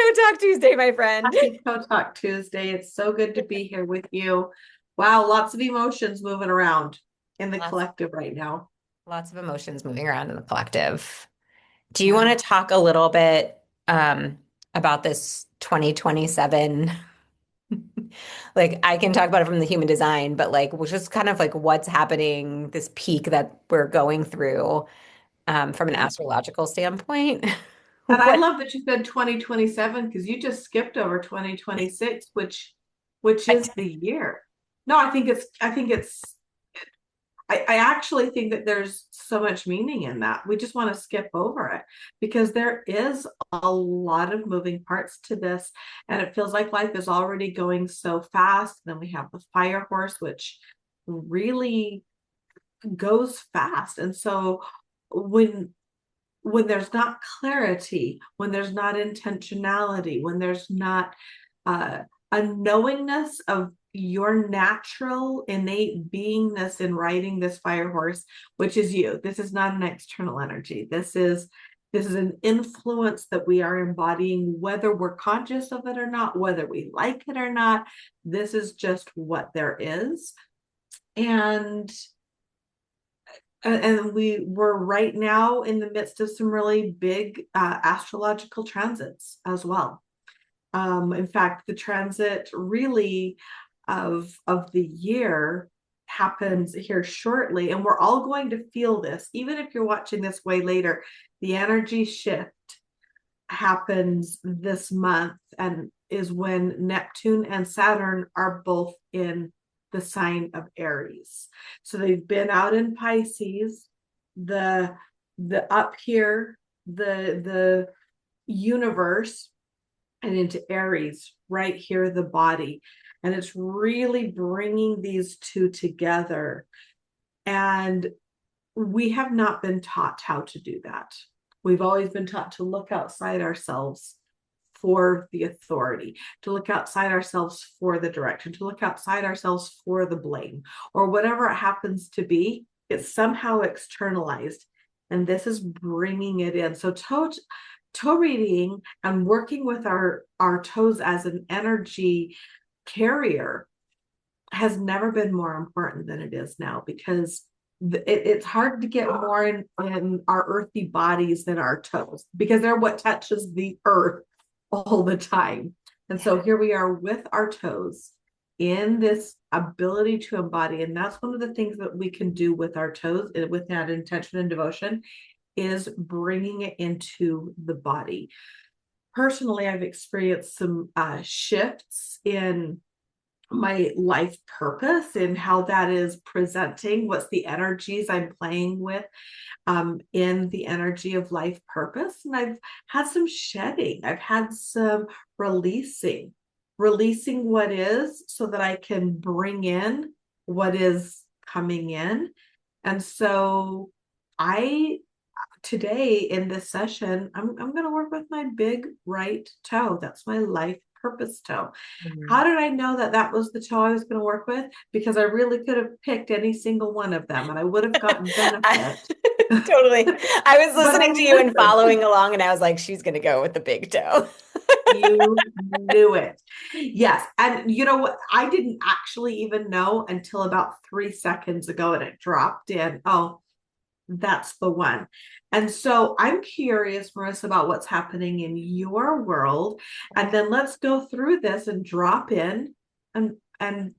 Toe Talk Tuesday, my friend. Happy Toe Talk Tuesday. It's so good to be here with you. Wow, lots of emotions moving around in the Lots, collective right now. lots of emotions moving around in the collective. Do you want Yeah. to talk a little bit about this 2027? Like, I can talk about it from the human design, but like, which is kind of like what's happening, this peak that we're going through from an Yeah. astrological standpoint. And I What? love that you said 2027 because you just skipped over 2026, which is the year. No, I actually think that there's so much meaning in that. We just want to skip over it because there is a lot of moving parts to this, and it feels like life is already going so fast. Then we have the fire horse, which really goes fast. And so when when there's not clarity, when there's not intentionality, when there's not uh, a knowingness of your natural innate beingness in riding this fire horse, which is you. This is not an external energy. This is an influence that we are embodying, whether we're conscious of it or not, whether we like it or not. This is just what there is. And and we were right now in the midst of some really big astrological transits as well. In fact, the transit really of the year happens here shortly, and we're all going to feel this. Even if you're watching this way later, the energy shift happens this month and is when Neptune and Saturn are both in the sign of Aries. So they've been out in Pisces, the up here, the universe, and into Aries, right here, the body. And it's really bringing these two together. And we have not been taught how to do that. We've always been taught to look outside ourselves for the authority, to look outside ourselves for the direction, to look outside ourselves for the blame, or whatever it happens to be. It's somehow externalized. And this is bringing it in. So, toe reading and working with our toes as an energy carrier has never been more important than it is now because it's hard to get more in our earthy bodies than our toes because they're what touches the earth all the time. And Yeah. so here we are with our toes in this ability to embody. And that's one of the things that we can do with our toes, with that intention and devotion, is bringing it into the body. Personally, I've experienced some shifts in my life purpose and how that is presenting, what's the energies I'm playing with in the energy of life purpose. And I've had some shedding, I've had some releasing what is so that I can bring in what is coming in. And so I today in this session, I'm going to work with my big right toe. That's my life purpose toe. How Mhm. did I know that that was the toe I was going to work with? Because I really could have picked any single one of them and I would have gotten I, benefit. totally. I was But I listening to you and listened. following along, and I was like, she's going to go with the big toe. You knew it. Yes. And you know what? I didn't actually even know until about 3 seconds ago and it dropped in. Oh, that's the one. And so I'm curious, Marissa, about what's happening in your world. And then let's go through this and drop in and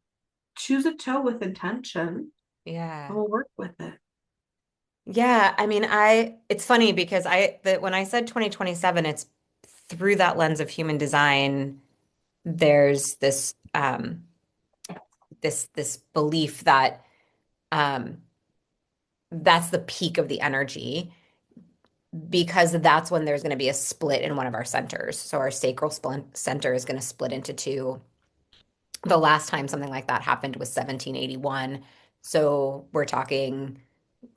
choose a toe with intention and Yeah. we'll work with it. Yeah, I mean, it's funny because that when I said 2027, it's through that lens of human design, there's this belief that um that's the peak of the energy because that's when there's going to be a split in one of our centers. So our sacral center is going to split into two. The last time something like that happened was 1781. So we're talking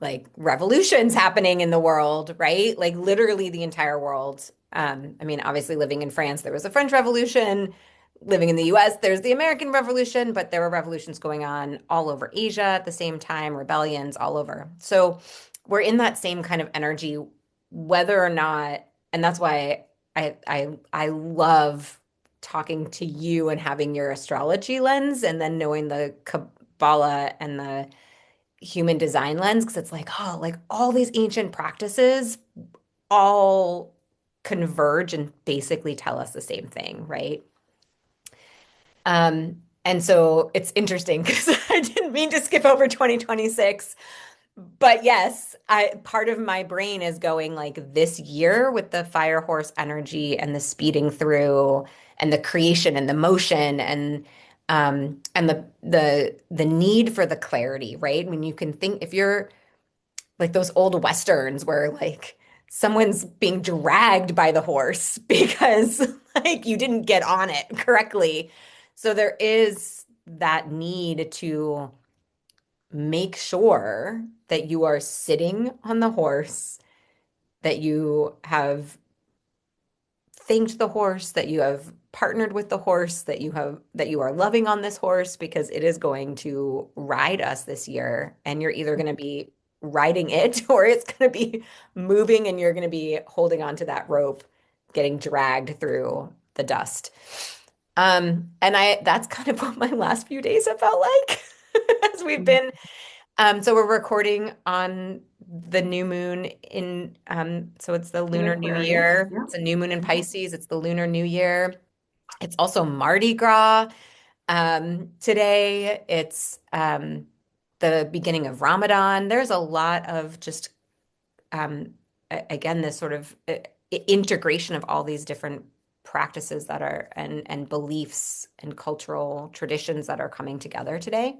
like revolutions happening in the world, right? Like literally the entire world. I mean, obviously living in France, there was the French Revolution. Living in the US, there's the American Revolution, but there were revolutions going on all over Asia at the same time, rebellions all over. So we're in that same kind of energy, whether or not, and that's why I love talking to you and having your astrology lens and then knowing the Kabbalah and the human design lens because it's like, oh, like all these ancient practices all converge and basically tell us the same thing, right? And so it's interesting because I didn't mean to skip over 2026. But yes, I part of my brain is going like this year with the fire horse energy and the speeding through and the creation and the motion and the need for the clarity, right? When you can think if you're like those old westerns where like someone's being dragged by the horse because like you didn't get on it correctly. So there is that need to make sure that you are sitting on the horse, that you have thanked the horse, that you have partnered with the horse, that you are loving on this horse because it is going to ride us this year. And you're either going to be riding it or it's going to be moving and you're going to be holding onto that rope, getting dragged through the dust. And I that's kind of what my last few days have felt like as we've been so we're recording on the new moon in so it's the In Lunar New Aquarius. Year. Yeah. It's a new moon in Pisces. It's the Lunar New Year. It's also Mardi Gras. Today it's the beginning of Ramadan. There's a lot of just again this sort of integration of all these different practices that are and beliefs and cultural traditions that are coming together today.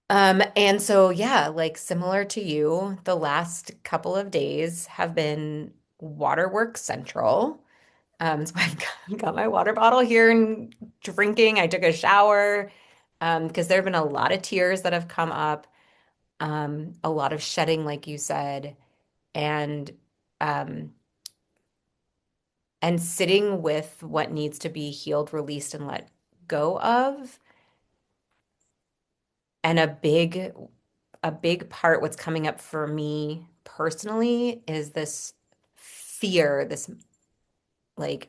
And so yeah, like similar to you, the last couple of days have been waterworks central. So I've got my water bottle here and drinking. I took a shower because there have been a lot of tears that have come up, a lot of shedding, like you said, and um, and sitting with what needs to be healed, released, and let go of. And a big part what's coming up for me personally is this fear, this like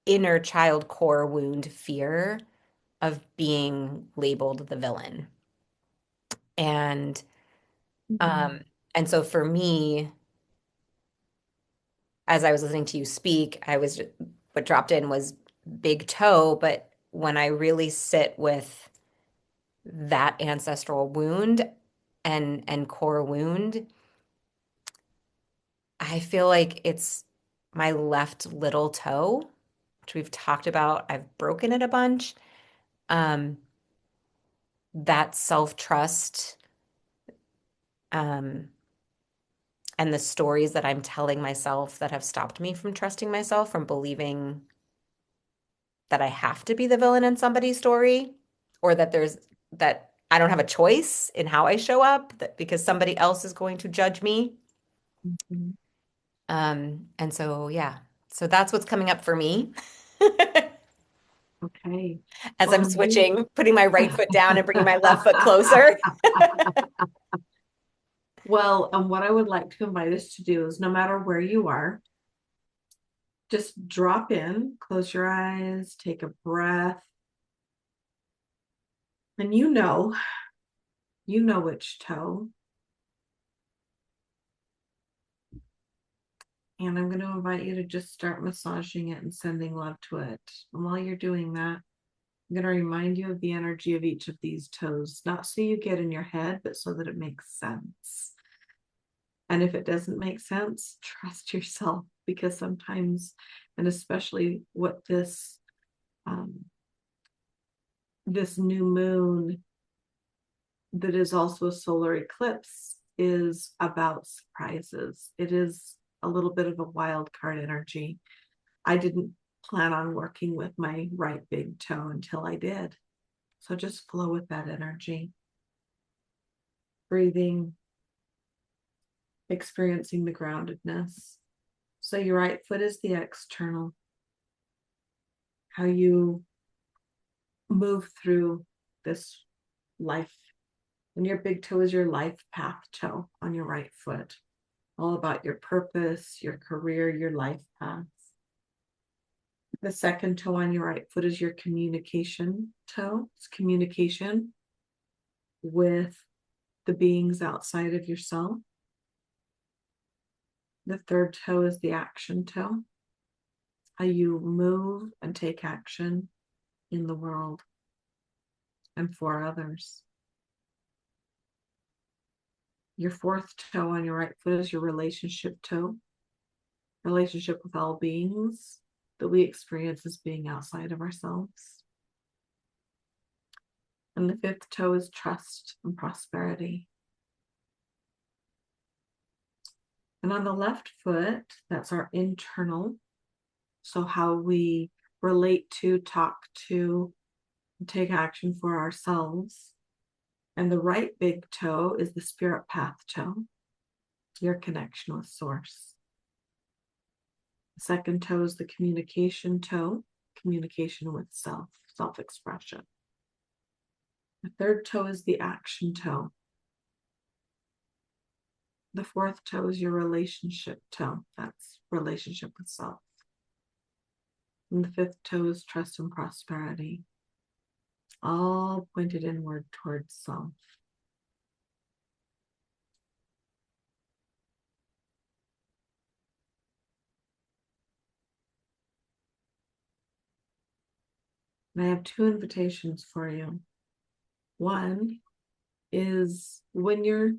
inner child core wound fear of being labeled the villain. And Mhm. um and so for me, as I was listening to you speak, what dropped in was big toe, but when I really sit with that ancestral wound and core wound, I feel like it's my left little toe, which we've talked about. I've broken it a bunch. Um, that self-trust, um, and the stories that I'm telling myself that have stopped me from trusting myself, from believing that I have to be the villain in somebody's story, or that I don't have a choice in how I show up, that because somebody else is going to judge me. Mhm. And so yeah, so that's what's coming up for me. Okay. As I'm Well, you switching, putting my right foot down and bringing my left foot closer. well, and what I would like to invite us to do is no matter where you are, just drop in, close your eyes, take a breath, and you know which toe. And I'm going to invite you to just start massaging it and sending love to it. And while you're doing that, I'm going to remind you of the energy of each of these toes, not so you get in your head, but so that it makes sense. And if it doesn't make sense, trust yourself because sometimes, and especially what um, this new moon that is also a solar eclipse is about surprises. It is a little bit of a wild card energy. I didn't plan on working with my right big toe until I did. So just flow with that energy, breathing, experiencing the groundedness. So your right foot is the external, how you move through this life. And your big toe is your life path toe on your right foot. all about your purpose, your career, your life path. The second toe on your right foot is your communication toe. It's communication with the beings outside of yourself. The third toe is the action toe, how you move and take action in the world and for others. Your fourth toe on your right foot is your relationship toe, relationship with all beings that we experience as being outside of ourselves. And the fifth toe is trust and prosperity. And on the left foot, that's our internal. So how we relate to, talk to, and take action for ourselves. And the right big toe is the spirit path toe, your connection with source. The second toe is the communication toe, communication with self, self-expression. The third toe is the action toe. The fourth toe is your relationship toe. That's relationship with self. And the fifth toe is trust and prosperity, all pointed inward towards self. And I have two invitations for you. One is when you're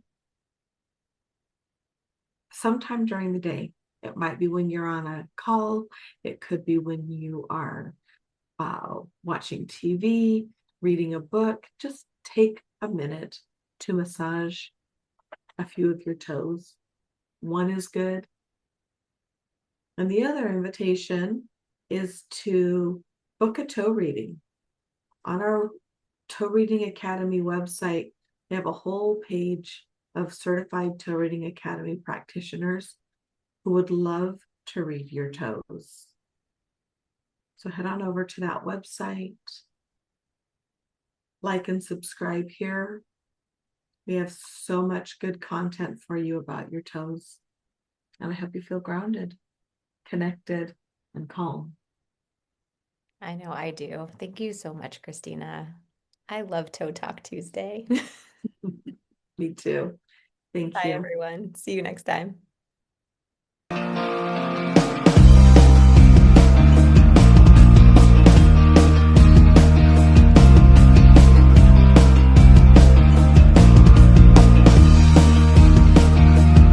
sometime during the day, it might be when you're on a call, it could be when you are watching TV, reading a book. Just take a minute to massage a few of your toes. One is good. And the other invitation is to book a toe reading. On our Toe Reading Academy website, we have a whole page of certified Toe Reading Academy practitioners who would love to read your toes. So head on over to that website, like and subscribe here. We have so much good content for you about your toes. And I hope you feel grounded, connected, and calm. I know I do. Thank you so much, Christina. I love Toe Talk Tuesday. Me too. Thank Bye, you. everyone. See you next time.